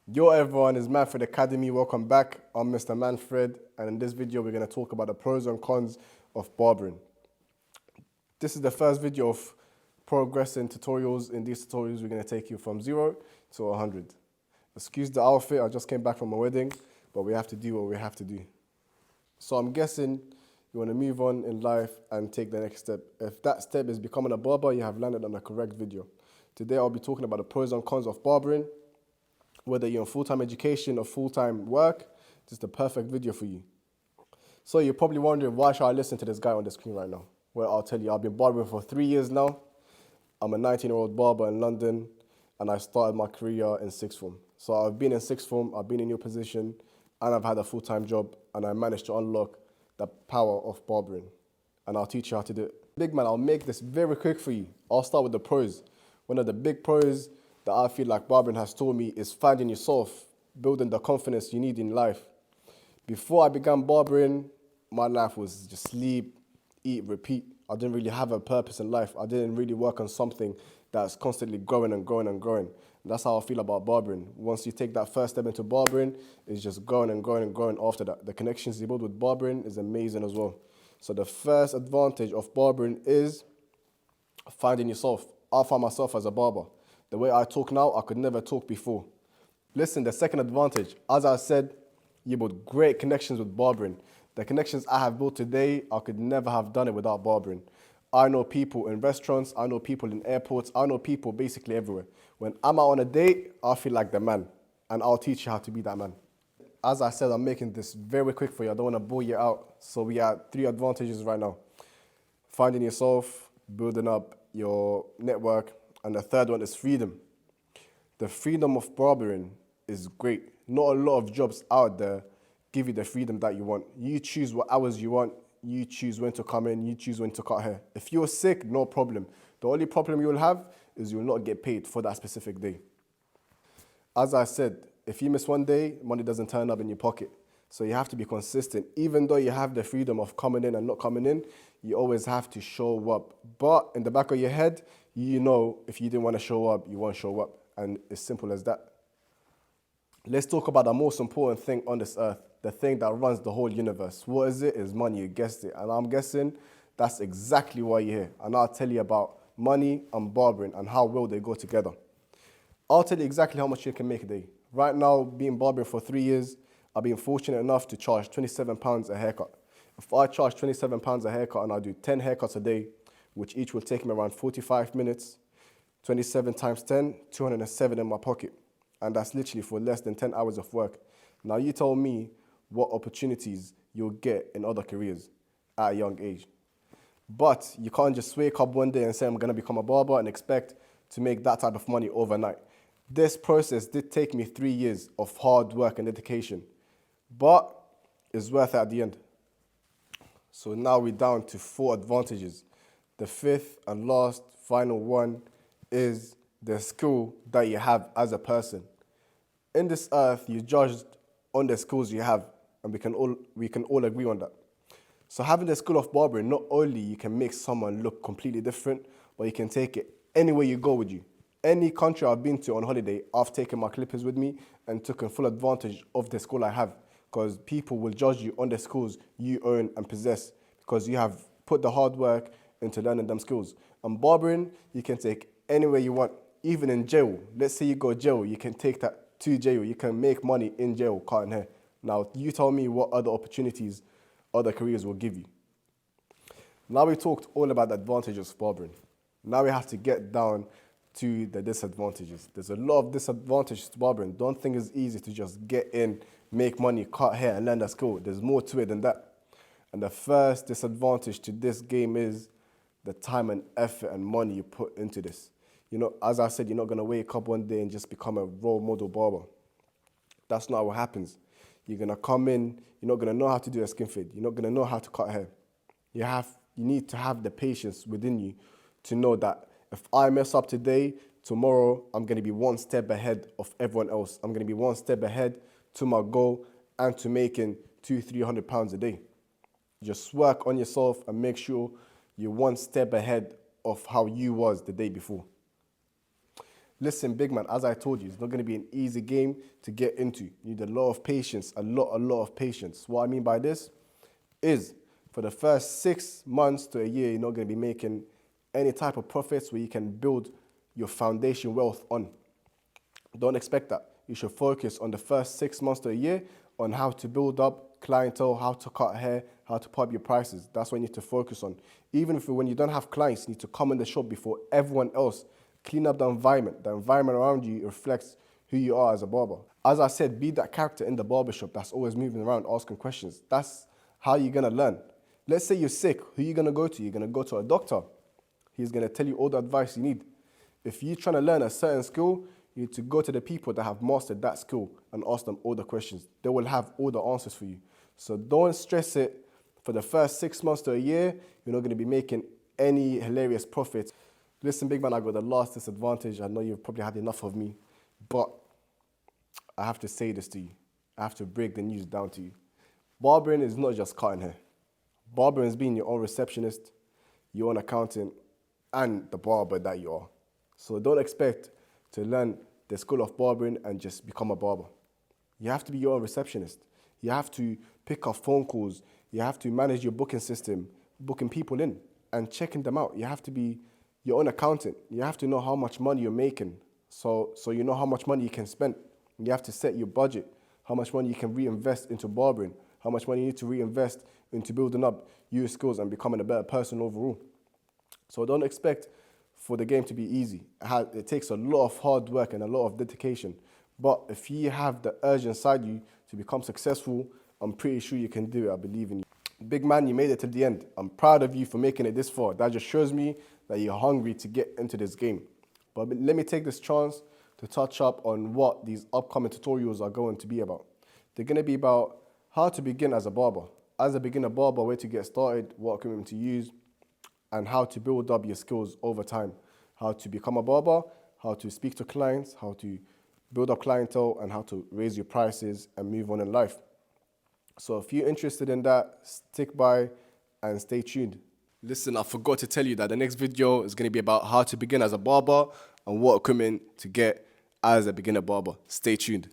Yo everyone, it's Manfred Academy. Welcome back. I'm Mr. Manfred, and in this video we're going to talk about the pros and cons of barbering. This is the first video of progressing tutorials. In these tutorials we're going to take you from 0 to 100. Excuse the outfit, I just came back from a wedding, but we have to do what we have to do. So I'm guessing you want to move on in life and take the next step. If that step is becoming a barber, you have landed on the correct video. Today I'll be talking about the pros and cons of barbering. Whether you're in full-time education or full-time work, this is the perfect video for you. So you're probably wondering, why should I listen to this guy on the screen right now? Well, I'll tell you, I've been barbering for 3 years now. I'm a 19-year-old barber in London, and I started my career in sixth form. So I've been in sixth form, I've been in your position, and I've had a full-time job, and I managed to unlock the power of barbering. And I'll teach you how to do it. Big man, I'll make this very quick for you. I'll start with the pros. One of the big pros that I feel like barbering has taught me is finding yourself, building the confidence you need in life. Before I began barbering, my life was just sleep, eat, repeat. I didn't really have a purpose in life. I didn't really work on something that's constantly growing and growing and growing. And that's how I feel about barbering. Once you take that first step into barbering, it's just growing and growing and growing after that. The connections you build with barbering is amazing as well. So the first advantage of barbering is finding yourself. I found myself as a barber. The way I talk now, I could never talk before. Listen, the second advantage, as I said, you build great connections with barbering. The connections I have built today, I could never have done it without barbering. I know people in restaurants, I know people in airports, I know people basically everywhere. When I'm out on a date, I feel like the man, and I'll teach you how to be that man. As I said, I'm making this very quick for you. I don't want to bore you out. So we have 3 advantages right now. Finding yourself, building up your network, and the third one is freedom. The freedom of barbering is great. Not a lot of jobs out there give you the freedom that you want. You choose what hours you want. You choose when to come in. You choose when to cut hair. If you're sick, no problem. The only problem you will have is you will not get paid for that specific day. As I said, if you miss one day, money doesn't turn up in your pocket. So you have to be consistent. Even though you have the freedom of coming in and not coming in, you always have to show up. But in the back of your head, you know if you didn't want to show up, you won't show up. And it's simple as that. Let's talk about the most important thing on this earth, the thing that runs the whole universe. What is it? It's money, you guessed it. And I'm guessing that's exactly why you're here. And I'll tell you about money and barbering and how well they go together. I'll tell you exactly how much you can make a day. Right now, being barbering for 3 years, I've been fortunate enough to charge £27 a haircut. If I charge £27 a haircut and I do 10 haircuts a day, which each will take me around 45 minutes, 27 times 10, 207 in my pocket. And that's literally for less than 10 hours of work. Now you tell me what opportunities you'll get in other careers at a young age. But you can't just wake up one day and say, I'm going to become a barber and expect to make that type of money overnight. This process did take me 3 years of hard work and dedication, but it's worth it at the end. So now we're down to 4 advantages. The fifth and last final one is the skill that you have as a person. In this earth, you're judged on the skills you have, and we can all agree on that. So having the skill of barbering, not only you can make someone look completely different, but you can take it anywhere you go with you. Any country I've been to on holiday, I've taken my clippers with me and taken full advantage of the skill I have, because people will judge you on the skills you own and possess, because you have put the hard work into learning them skills. And barbering, you can take anywhere you want, even in jail. Let's say you go jail, you can take that to jail. You can make money in jail cutting hair. Now, you tell me what other opportunities other careers will give you. Now we talked all about the advantages of barbering. Now we have to get down to the disadvantages. There's a lot of disadvantages to barbering. Don't think it's easy to just get in, make money, cut hair, and learn that skill. There's more to it than that. And the first disadvantage to this game is the time and effort and money you put into this. You know, as I said, you're not going to wake up one day and just become a role model barber. That's not what happens. You're going to come in, you're not going to know how to do a skin fade. You're not going to know how to cut hair. You need to have the patience within you to know that if I mess up today, tomorrow I'm going to be one step ahead of everyone else. I'm going to be one step ahead to my goal and to making £200-300 a day. Just work on yourself and make sure you're one step ahead of how you was the day before. Listen, big man, as I told you, it's not going to be an easy game to get into. You need a lot of patience, a lot of patience. What I mean by this is for the first 6 months to a year, you're not going to be making any type of profits where you can build your foundation wealth on. Don't expect that. You should focus on the first 6 months to a year on how to build up clientele, how to cut hair, how to put up your prices. That's what you need to focus on. Even if when you don't have clients, you need to come in the shop before everyone else. Clean up the environment. The environment around you reflects who you are as a barber. As I said, be that character in the barbershop that's always moving around, asking questions. That's how you're going to learn. Let's say you're sick. Who are you going to go to? You're going to go to a doctor. He's going to tell you all the advice you need. If you're trying to learn a certain skill, you need to go to the people that have mastered that skill and ask them all the questions. They will have all the answers for you. So don't stress it. For the first 6 months to a year, you're not going to be making any hilarious profits. Listen, big man, I got the last disadvantage. I know you've probably had enough of me, but I have to say this to you. I have to break the news down to you. Barbering is not just cutting hair. Barbering is being your own receptionist, your own accountant, and the barber that you are. So don't expect to learn the school of barbering and just become a barber. You have to be your own receptionist. You have to pick up phone calls. You have to manage your booking system, booking people in and checking them out. You have to be your own accountant. You have to know how much money you're making so you know how much money you can spend. You have to set your budget, how much money you can reinvest into barbering, how much money you need to reinvest into building up your skills and becoming a better person overall. So don't expect for the game to be easy. It takes a lot of hard work and a lot of dedication. But if you have the urge inside you to become successful, I'm pretty sure you can do it. I believe in you. Big man, you made it to the end. I'm proud of you for making it this far. That just shows me that you're hungry to get into this game. But let me take this chance to touch up on what these upcoming tutorials are going to be about. They're going to be about how to begin as a barber. As a beginner barber, where to get started, what equipment to use, and how to build up your skills over time. How to become a barber, how to speak to clients, how to build up clientele, and how to raise your prices and move on in life. So if you're interested in that, stick by and stay tuned. Listen, I forgot to tell you that the next video is going to be about how to begin as a barber and what equipment to get as a beginner barber. Stay tuned.